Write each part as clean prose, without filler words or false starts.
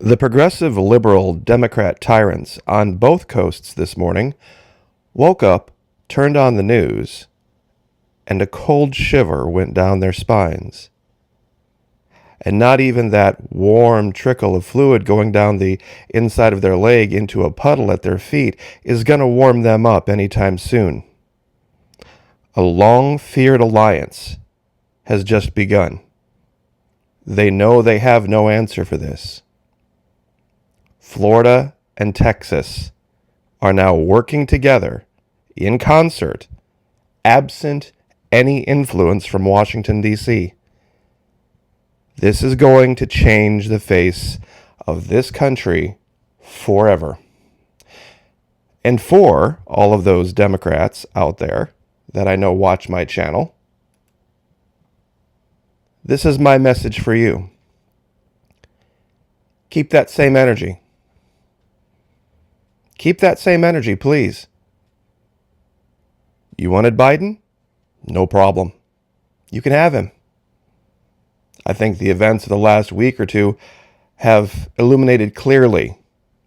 The progressive liberal Democrat tyrants on both coasts this morning woke up, turned on the news, and a cold shiver went down their spines. And not even that warm trickle of fluid going down the inside of their leg into a puddle at their feet is going to warm them up anytime soon. A long-feared alliance has just begun. They know they have no answer for this. Florida and Texas are now working together in concert, absent any influence from Washington, D.C. This is going to change the face of this country forever. And for all of those Democrats out there that I know watch my channel, this is my message for you. Keep that same energy. Keep that same energy, please. You wanted Biden? No problem. You can have him. I think the events of the last week or two have illuminated clearly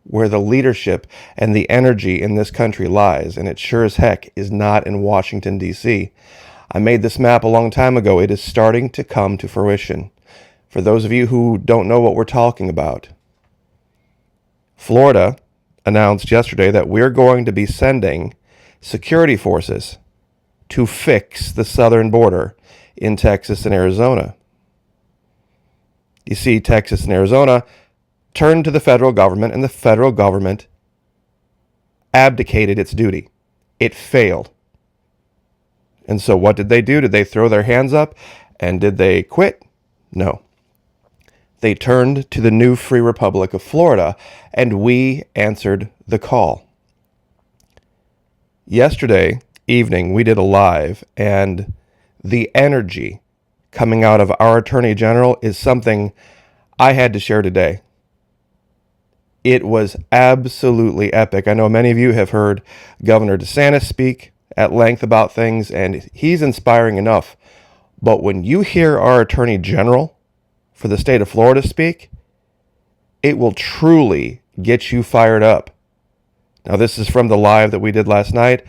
where the leadership and the energy in this country lies, and it sure as heck is not in Washington, D.C. I made this map a long time ago. It is starting to come to fruition. For those of you who don't know what we're talking about, Florida announced yesterday that we're going to be sending security forces to fix the southern border in Texas and Arizona. You see, Texas and Arizona turned to the federal government, and the federal government abdicated its duty. It failed. And so what did they do? Did they throw their hands up and did they quit? No. They turned to the new free republic of Florida, and we answered the call. Yesterday evening, we did a live, and the energy coming out of our Attorney General is something I had to share today. It was absolutely epic. I know many of you have heard Governor DeSantis speak at length about things, and he's inspiring enough. But when you hear our Attorney General for the state of Florida speak, it will truly get you fired up. Now, this is from the live that we did last night.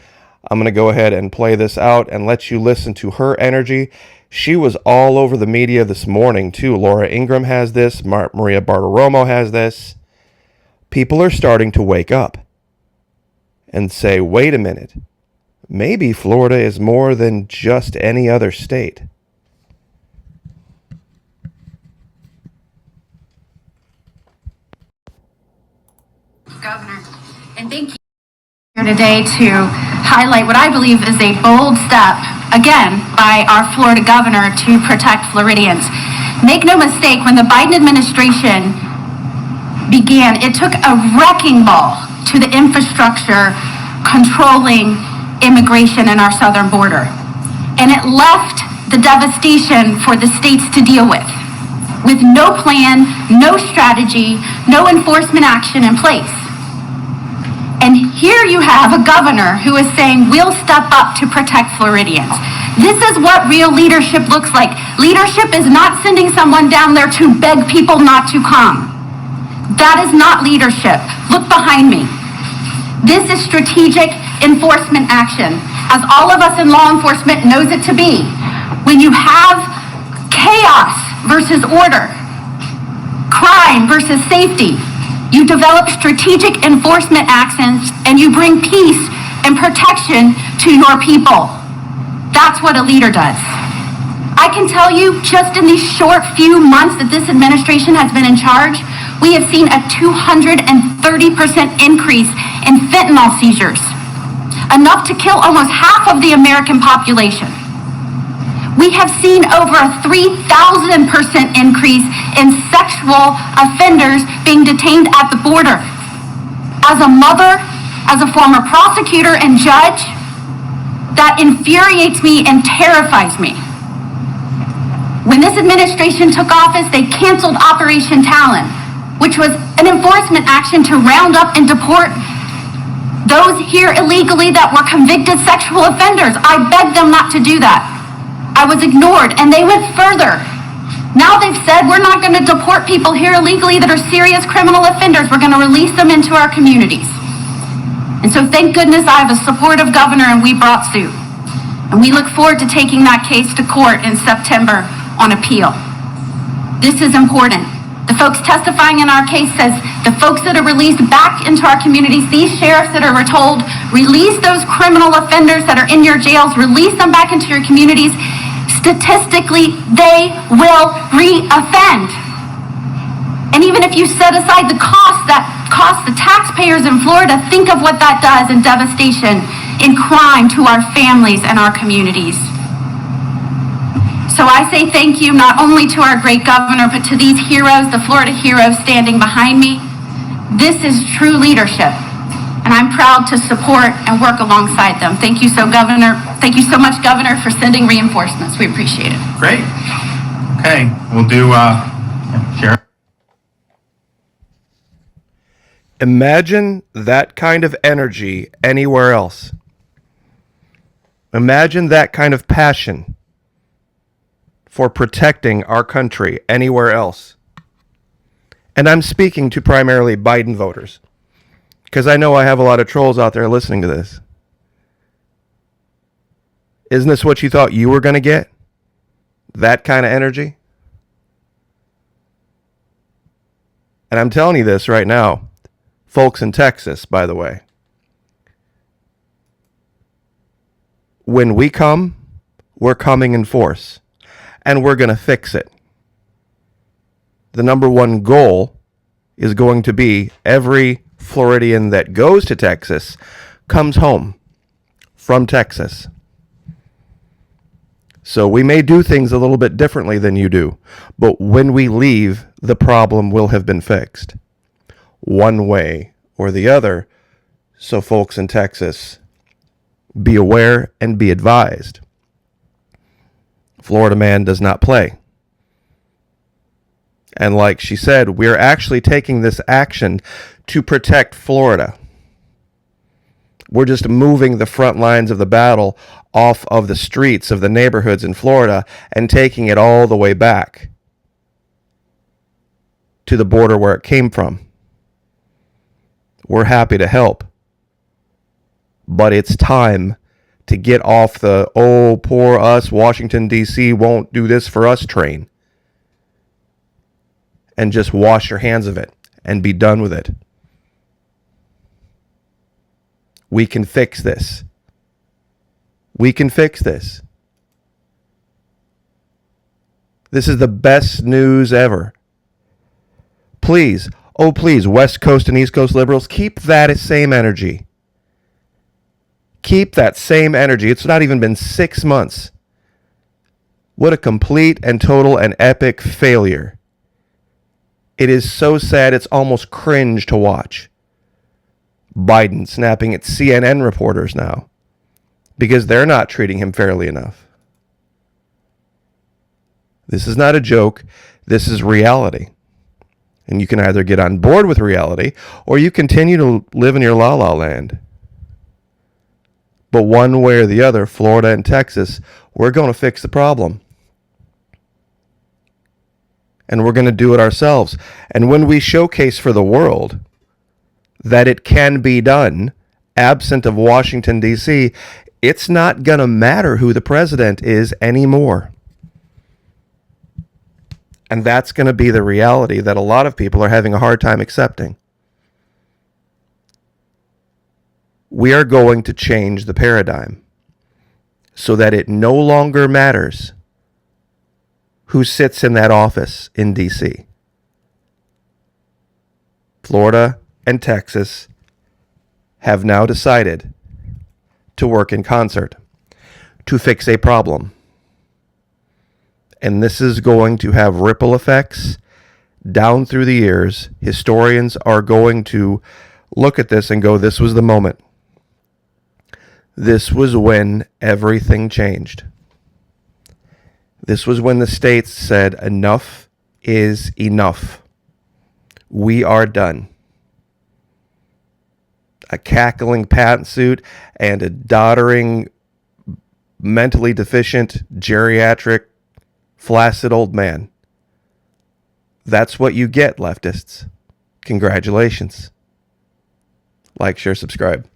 I'm going to go ahead and play this out and let you listen to her energy. She was all over the media this morning, too. Laura Ingraham has this. Maria Bartiromo has this. People are starting to wake up and say, wait a minute. Maybe Florida is more than just any other state. Governor, and thank you here today to highlight what I believe is a bold step, again, by our Florida governor to protect Floridians. Make no mistake, when the Biden administration began, it took a wrecking ball to the infrastructure controlling immigration in our southern border. And it left the devastation for the states to deal with no plan, no strategy, no enforcement action in place. And here you have a governor who is saying, we'll step up to protect Floridians. This is what real leadership looks like. Leadership is not sending someone down there to beg people not to come. That is not leadership. Look behind me. This is strategic enforcement action, as all of us in law enforcement knows it to be. When you have chaos versus order, crime versus safety, you develop strategic enforcement actions and you bring peace and protection to your people. That's what a leader does. I can tell you, just in these short few months that this administration has been in charge, we have seen a 230% increase in fentanyl seizures, enough to kill almost half of the American population. We have seen over a 3,000% increase in sexual offenders being detained at the border. As a mother, as a former prosecutor and judge, that infuriates me and terrifies me. When this administration took office, they canceled Operation Talon, which was an enforcement action to round up and deport those here illegally that were convicted sexual offenders. I begged them not to do that. I was ignored, and they went further. Now they've said we're not going to deport people here illegally that are serious criminal offenders. We're going to release them into our communities. And so thank goodness I have a supportive governor and we brought suit. And we look forward to taking that case to court in September on appeal. This is important. The folks testifying in our case says the folks that are released back into our communities, these sheriffs that are told, release those criminal offenders that are in your jails, release them back into your communities, statistically, they will re-offend. And even if you set aside the cost that costs the taxpayers in Florida, think of what that does in devastation, in crime to our families and our communities. So I say thank you not only to our great governor, but to these heroes, the Florida heroes standing behind me. This is true leadership, and I'm proud to support and work alongside them. Thank you so much, Governor, for sending reinforcements. We appreciate it. Great. Okay, we'll do Sheriff. Imagine that kind of energy anywhere else. Imagine that kind of passion for protecting our country anywhere else. And I'm speaking to primarily Biden voters, because I know I have a lot of trolls out there listening to this. Isn't this what you thought you were going to get? That kind of energy? And I'm telling you this right now, folks in Texas, by the way. When we come, we're coming in force, and we're going to fix it. The number one goal is going to be every Floridian that goes to Texas comes home from Texas. So we may do things a little bit differently than you do, but when we leave, the problem will have been fixed one way or the other. So folks in Texas, be aware and be advised. Florida man does not play. And like she said, we're actually taking this action to protect Florida. We're just moving the front lines of the battle off of the streets of the neighborhoods in Florida and taking it all the way back to the border where it came from. We're happy to help. But it's time to get off the, oh, poor us, Washington, D.C. won't do this for us train. And just wash your hands of it and be done with it. We can fix this. We can fix this. This is the best news ever. Please, oh please, West Coast and East Coast liberals, keep that same energy. Keep that same energy. It's not even been 6 months. What a complete and total and epic failure. It is so sad, it's almost cringe to watch. Biden snapping at CNN reporters now because they're not treating him fairly enough. This is not a joke. This is reality. And you can either get on board with reality or you continue to live in your la-la land. But one way or the other, Florida and Texas, we're going to fix the problem. And we're going to do it ourselves. And when we showcase for the world that it can be done, absent of Washington, D.C., it's not going to matter who the president is anymore. And that's going to be the reality that a lot of people are having a hard time accepting. We are going to change the paradigm so that it no longer matters who sits in that office in D.C. Florida and Texas have now decided to work in concert to fix a problem. And this is going to have ripple effects down through the years. Historians are going to look at this and go, this was the moment. This was when everything changed. This was when the states said, enough is enough. We are done. A cackling pantsuit and a doddering, mentally deficient, geriatric, flaccid old man That's what you get, leftists. Congratulations. Like, share, subscribe.